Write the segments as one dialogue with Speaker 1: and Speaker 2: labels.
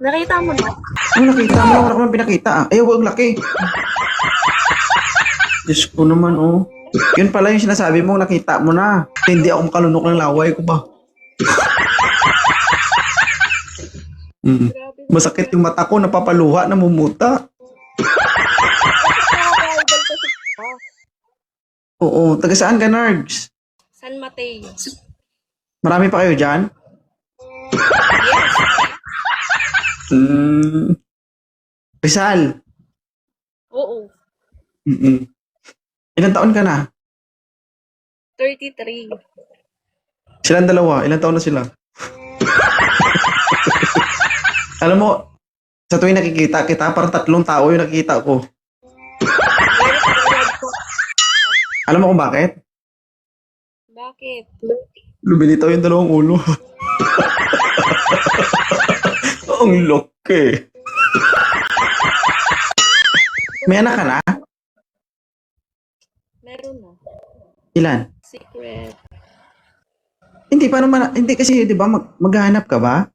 Speaker 1: Nakita mo na?
Speaker 2: Ano nakita mo? Wala ko naman pinakita ah. Ay, huwag laki. Diyos ko naman oh. Yun pala yung sinasabi mo, nakita mo na. Hindi ako makalunok ng laway ko ba?
Speaker 1: Grabe.
Speaker 2: Masakit yung mata ko, napapaluha, namumuta.
Speaker 1: Nakaka-idol kasi ako.
Speaker 2: Oo, taga saan ka, Nargs?
Speaker 1: San Mateo.
Speaker 2: Marami pa kayo dyan?
Speaker 1: Yes.
Speaker 2: Rizal.
Speaker 1: Oo.
Speaker 2: Ilang taon ka na?
Speaker 1: 33.
Speaker 2: Silang dalawa, ilang taon na sila? Alam mo, sa tuwing nakikita kita, parang 3 tao yung nakikita ko.
Speaker 1: Very proud ko.
Speaker 2: Alam mo kung bakit?
Speaker 1: Bakit?
Speaker 2: Lumilitaw yung 2 ulo. Ang laki. May anak ka na?
Speaker 1: Meron na.
Speaker 2: Ilan?
Speaker 1: Secret.
Speaker 2: Hindi, paano hindi kasi, di ba, maghahanap ka ba?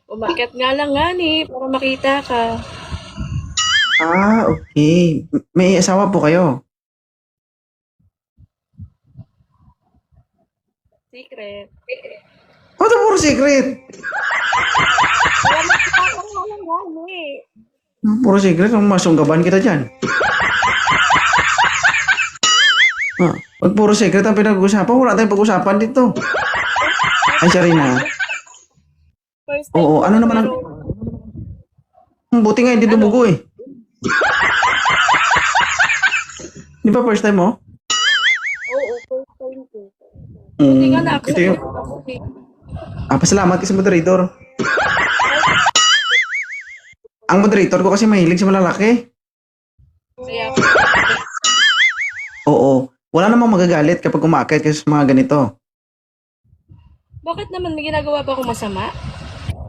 Speaker 1: Umakyat nga lang nga ni para makita ka.
Speaker 2: Ah, okay. May asawa po kayo?
Speaker 1: Secret.
Speaker 2: Ano to puro secret?
Speaker 1: Wala makita ka nga lang nga ni.
Speaker 2: Puro secret, masunggaban kita dyan. Pag puro secret ang pinag-uusapan, wala tayong pag-usapan dito. Ay, Sharina.
Speaker 1: First time
Speaker 2: Oo,
Speaker 1: ko
Speaker 2: ano naman ang... Buti nga, hindi dumugo eh. Di ba first time mo?
Speaker 1: Oo, first time ko. Buti nga na
Speaker 2: Ito yung... pasalamat ka sa moderator. Ang moderator ko kasi mahilig sa malalaki.
Speaker 1: Kaya
Speaker 2: Oo. Wala namang magagalit kapag umakit kasi sa mga ganito.
Speaker 1: bakit naman may ginagawa ba akong masama?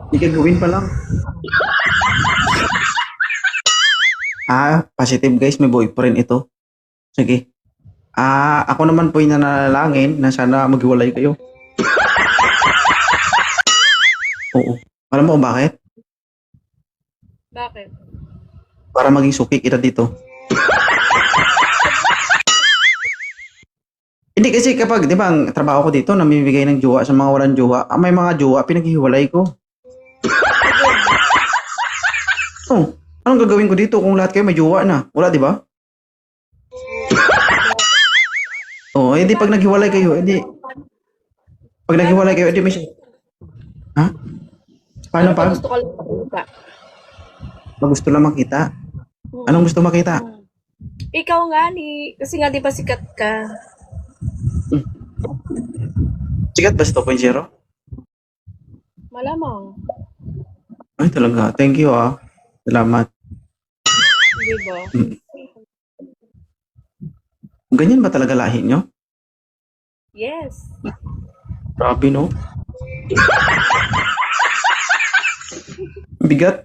Speaker 2: Hindi ka gawin pa lang. Positive guys, may boyfriend ito. Sige. Ako naman po yung nananalangin na sana maghiwalay kayo. Oo. Alam mo kung bakit?
Speaker 1: Bakit?
Speaker 2: Para maging suki kita dito. Hindi kasi kapag, di ba, ang trabaho ko dito, namimigay ng jowa sa mga walang jowa. May mga jowa, pinaghihiwalay ko. Oh, anong gagawin ko dito kung lahat kayo may jowa na? Wala, di ba? Oh, hindi pag naghiwalay kayo, hindi. Pag naghiwalay kayo, hindi may... Ha? Paano
Speaker 1: Ano pa
Speaker 2: pa?
Speaker 1: gusto ko lang makita?
Speaker 2: Gusto lang makita. Anong gusto makita?
Speaker 1: Ikaw nga ni, kasi nga di ba sikat ka?
Speaker 2: Sikat ba 2.0?
Speaker 1: Malamang.
Speaker 2: Ay, talaga. Thank you ah. Salamat.
Speaker 1: Di ba?
Speaker 2: Ganyan ba talaga lahi nyo?
Speaker 1: Yes.
Speaker 2: Grabe no? Bigat.